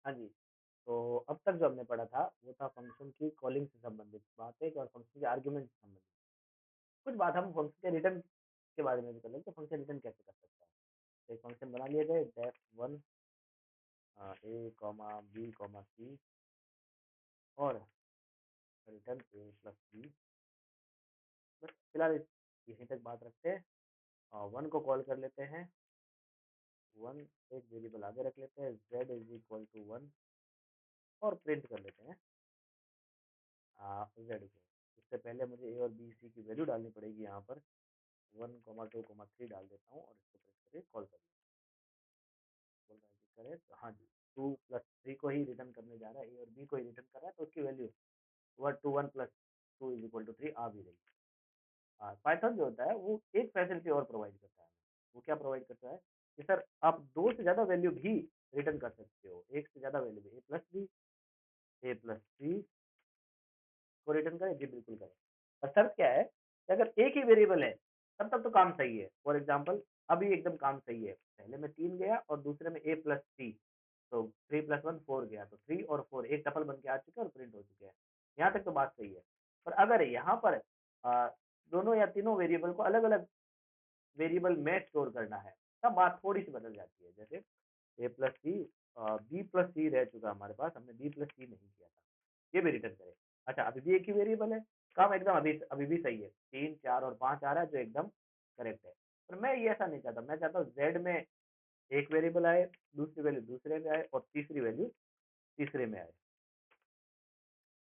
हाँ जी। तो अब तक जो हमने पढ़ा था, वो था फंक्शन की कॉलिंग से संबंधित बातें और फंक्शन के आर्गुमेंट से संबंधित। कुछ बात हम फंक्शन के रिटर्न के बारे में भी कर लेंगे, तो फंक्शन रिटर्न कैसे कर सकता है। तो एक फंक्शन बना लिए गए डेफ वन ए कॉमा बी कॉमा सी और रिटर्न ए प्लस बी। बस फिलहाल यहीं तक बात रखते हैं। वन को कॉल कर लेते हैं, वन एक वेरिएबल आगे रख लेते हैं, z is equal to one और प्रिंट कर लेते हैं जेड को। इससे पहले मुझे ए और बी सी की वैल्यू डालनी पड़ेगी यहाँ पर। One comma two comma three डाल देता हूँ और इसको प्रेस करके कॉल कर लेता हूँ। बोल रहा है कि करे तो हाँ जी, टू प्लस थ्री को ही रिटर्न करने जा रहा है, ए और बी को ही रिटर्न कर रहा है, तो उसकी value one plus two is equal to three आ भी रही है। पाइथन जो होता है वो एक फैसिलिटी और प्रोवाइड करता है। वो क्या प्रोवाइड करता है कि सर आप दो से ज़्यादा वैल्यू भी रिटर्न कर सकते हो, एक से ज़्यादा वैल्यू भी, ए प्लस बी, ए प्लस सी को रिटर्न करें, जी बिल्कुल करें। और शर्त क्या है कि अगर एक ही वेरिएबल है तब तक तो काम सही है। फॉर एग्जाम्पल अभी एकदम काम सही है, पहले में 3 गया और दूसरे में ए प्लस सी, तो 3 प्लस 1 4 गया, तो 3 और 4 एक टपल बन के आ चुके हैं और प्रिंट हो चुके हैं। यहाँ तक तो बात सही है। पर अगर यहाँ पर अ, दोनों या तीनों वेरिएबल को अलग अलग वेरिएबल में स्टोर करना है, तब बात थोड़ी सी बदल जाती है। जैसे ए प्लस सी, बी प्लस सी रह चुका हमारे पास, हमने बी प्लस सी नहीं किया था, ये भी रिटर्न करें। अच्छा, अभी भी एक ही वेरिएबल है, काम एकदम अभी अभी भी सही है, 3 4 और 5 आ रहा है जो एकदम करेक्ट है। पर मैं ये ऐसा नहीं चाहता, मैं चाहता हूँ जेड में एक वेरिएबल आए, दूसरी वैल्यू दूसरे में आए और तीसरी वैल्यू तीसरे में आए।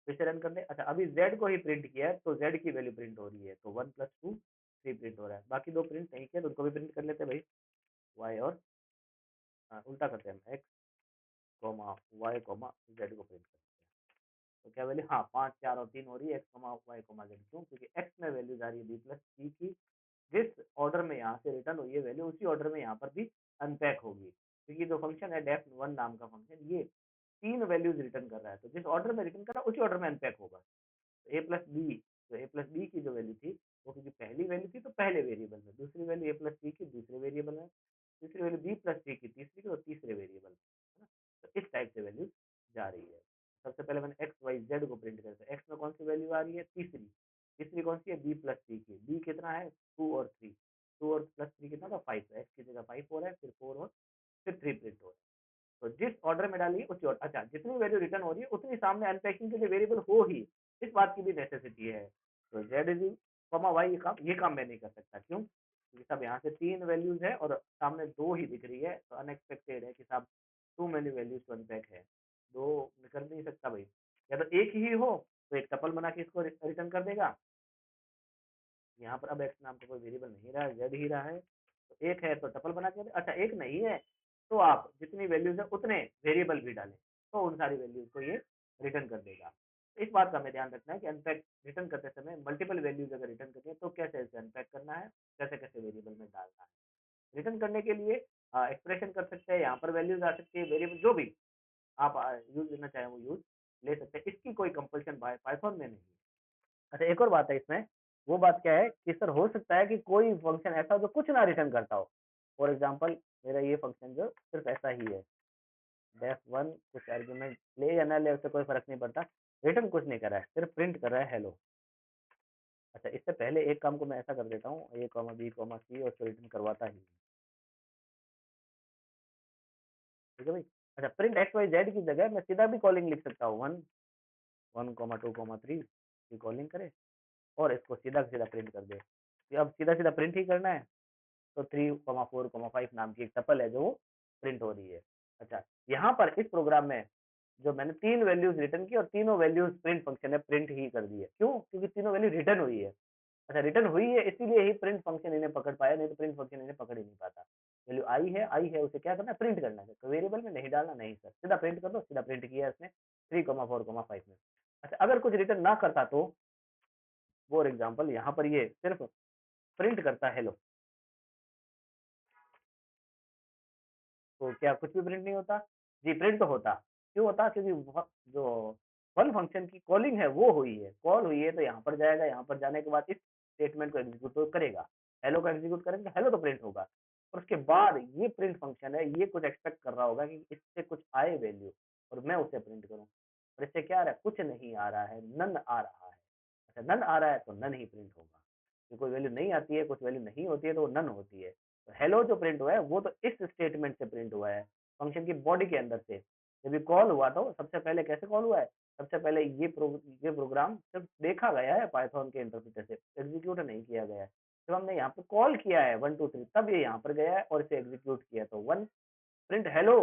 फिर से रन कर दे। अच्छा, अभी जेड को ही प्रिंट किया है तो जेड की वैल्यू प्रिंट हो रही है, तो one plus to three print हो रहा है। बाकी दो प्रिंट नहीं किया तो उनको भी प्रिंट कर लेते हैं भाई, वाई और उल्टा करते हैं हम, x comma y comma z को प्रिंट करते हैं। तो क्या वैल्यू, हाँ 5 4 और 3 हो रही है, x comma y comma z. क्यों? क्योंकि एक्स में वैल्यूज आ रही है बी प्लस सी की, जिस ऑर्डर में यहाँ से रिटर्न हुई है वैल्यू उसी ऑर्डर में यहाँ पर भी अनपैक होगी। क्योंकि जो फंक्शन है डेफ वन नाम का फंक्शन, ये 3 वैल्यूज रिटर्न कर रहा है, तो जिस ऑर्डर में रिटर्न कर रहा है उसी ऑर्डर में अनपैक होगा। ए प्लस बी, तो ए प्लस बी की जो वैल्यू थी वो, क्योंकि पहली वैल्यू थी तो पहले वेरिएबल में, दूसरी वैल्यू ए प्लस सी की दूसरे वेरिएबल में, तीसरी वैल्यू बी प्लस सी की तीसरी की और तीसरे वेरिएबल में, है ना। तो इस टाइप से वैल्यू जा रही है। सबसे पहले मैंने एक्स वाई जेड को प्रिंट करता है, एक्स में कौन सी वैल्यू आ रही है, तीसरी, तीसरी कौन सी है, बी प्लस सी की, बी कितना है 2 और 3, 2 और प्लस 3 कितना था 5, एक्स की जगह 5 हो रहा है, फिर 4 और फिर 3 प्रिंट हो रहा है। तो जिस ऑर्डर में डाली उसी ऑर्डर, अच्छा जितनी वैल्यू रिटर्न हो रही है उतनी सामने अनपैकिंग के लिए वेरिएबल हो ही, इस बात की भी नेसेसिटी है। तो जेड इज कॉमा वाई, ये काम मैं नहीं कर सकता। क्यों? क्योंकि सब यहाँ से 3 वैल्यूज है और सामने 2 ही दिख रही है, तो अनएक्सपेक्टेड है कि साहब too many values to unpack है, 2 मैं कर नहीं सकता भाई। या तो एक ही हो तो एक टपल बना के इसको रिटर्न कर देगा। यहाँ पर अब एक्स नाम का कोई वेरिएबल नहीं रहा है, जेड ही रहा है, तो एक है तो टपल बना के अच्छा एक नहीं है तो आप जितनी वैल्यूज है उतने वेरिएबल भी डालें, तो उन सारी वैल्यूज को ये रिटर्न कर देगा। इस बात का हमें ध्यान रखना है कि अनपैक रिटर्न करते समय मल्टीपल वैल्यूज अगर रिटर्न करनी है तो कैसे इसे अनपैक करना है, कैसे कैसे वेरिएबल में डालना है। रिटर्न करने के लिए एक्सप्रेशन कर सकते हैं, यहाँ पर वैल्यूज आ सकती है, वेरिएबल जो भी आप यूज लेना चाहें वो यूज ले सकते हैं, इसकी कोई कंपल्शन पाइथन में नहीं है। अच्छा, एक और बात है इसमें, वो बात क्या है कि सर हो सकता है कि कोई फंक्शन ऐसा हो जो कुछ ना रिटर्न करता हो। फॉर एग्जांपल मेरा ये फंक्शन जो सिर्फ ऐसा ही है, डेफ वन कुछ आर्गुमेंट ले या ना ले उससे कोई फर्क नहीं पड़ता, रिटर्न कुछ नहीं कर रहा है, सिर्फ प्रिंट कर रहा है हेलो। अच्छा, इससे पहले एक काम को मैं ऐसा कर देता हूँ, ए कॉमा बी कॉमा सी और उसको रिटर्न करवाता ही हूँ। ठीक है भाई। अच्छा, प्रिंट एक्स वाई जेड की जगह मैं सीधा भी कॉलिंग लिख सकता हूँ, one one comma two comma three की कॉलिंग करे और इसको सीधा सीधा प्रिंट कर दे। कि अब सीधा सीधा प्रिंट ही करना है, तो 3,4,5 नाम की एक टपल है जो वो प्रिंट हो रही है। अच्छा, यहाँ पर इस प्रोग्राम में जो मैंने 3 वैल्यूज रिटर्न की और तीनों वैल्यूज प्रिंट फंक्शन ने प्रिंट ही कर दी है। क्यों? क्योंकि तीनों वैल्यू रिटर्न हुई है। अच्छा, रिटर्न हुई है इसीलिए ही प्रिंट फंक्शन इन्हें पकड़ पाया, नहीं तो प्रिंट फंक्शन इन्हें पकड़ ही नहीं पाता। वैल्यू आई है उसे क्या करना है, प्रिंट करना है। तो वेरिएबल में नहीं डालना, नहीं सर, सीधा प्रिंट कर दो, सीधा प्रिंट किया इसने 3,4,5 में। अच्छा, अगर कुछ रिटर्न ना करता तो फॉर एग्जाम्पल यहाँ पर ये सिर्फ प्रिंट करता है हेलो, तो क्या कुछ भी प्रिंट नहीं होता? जी प्रिंट तो होता। क्यों होता? क्योंकि जो फन फंक्शन की कॉलिंग है वो हुई है, कॉल हुई है, तो यहाँ पर जाएगा, यहाँ पर जाने के बाद इस स्टेटमेंट को एग्जीक्यूट तो करेगा, हेलो को एग्जीक्यूट करेगा, हेलो तो प्रिंट होगा। और उसके बाद ये प्रिंट फंक्शन है, ये कुछ एक्सपेक्ट कर रहा होगा कि इससे कुछ आए वैल्यू, और मैं उसे प्रिंट करूँ। और इससे क्या आ रहा है? कुछ नहीं आ रहा है, नन आ रहा है। अच्छा नन आ रहा है तो नन ही प्रिंट होगा। कि कोई वैल्यू नहीं आती है, कुछ वैल्यू नहीं होती है तो वो नन होती है। तो हेलो जो प्रिंट हुआ है वो तो इस स्टेटमेंट से प्रिंट हुआ है, फंक्शन की बॉडी के अंदर से। जब ये कॉल हुआ तो सबसे पहले कैसे कॉल हुआ है? सबसे पहले ये प्रोग्राम सिर्फ देखा गया है पाइथन के इंटरप्रेटर से, एग्जीक्यूट नहीं किया गया है। जब हमने यहाँ पे कॉल किया है 1 2 3 तब ये यहाँ पर गया है और इसे एग्जीक्यूट किया। तो 1 प्रिंट हेलो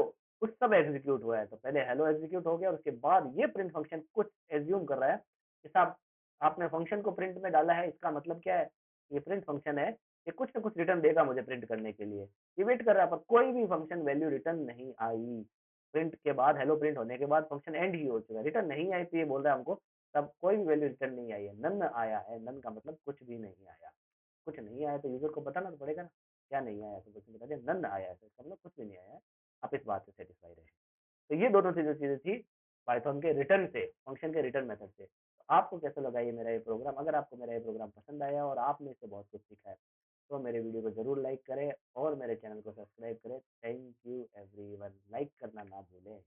उस सब एग्जीक्यूट हुआ है। तो पहले हेलो एग्जीक्यूट हो गया और उसके बाद ये प्रिंट फंक्शन कुछ एज्यूम कर रहा है कि साहब आपने फंक्शन को प्रिंट में डाला है, इसका मतलब क्या है? ये प्रिंट फंक्शन है, ये कुछ ना कुछ रिटर्न देगा मुझे प्रिंट करने के लिए। ये वेट कर रहा है पर कोई भी फंक्शन वैल्यू रिटर्न नहीं आई। प्रिंट के बाद हेलो प्रिंट होने के बाद फंक्शन एंड ही हो चुका है, रिटर्न नहीं आई। तो ये बोल रहा है हमको तब कोई भी वैल्यू रिटर्न नहीं आई है, नन आया है। नन का मतलब कुछ भी नहीं आया। कुछ नहीं आया तो यूजर को बताना तो पड़ेगा ना, क्या नहीं आया? तो बता दिया नन आया है, तो इसका मतलब कुछ भी नहीं आया है। आप इस बात से सेटिस्फाई रहे। तो ये दोनों चीजें थी पाइथन के रिटर्न से, फंक्शन के रिटर्न मेथड से। तो आपको कैसा लगा ये मेरा ये प्रोग्राम? अगर आपको मेरा ये प्रोग्राम पसंद आया और आपने इससे बहुत कुछ सीखा है तो मेरे वीडियो को जरूर लाइक करें और मेरे चैनल को सब्सक्राइब करें। थैंक यू एवरीवन, लाइक करना ना भूलें।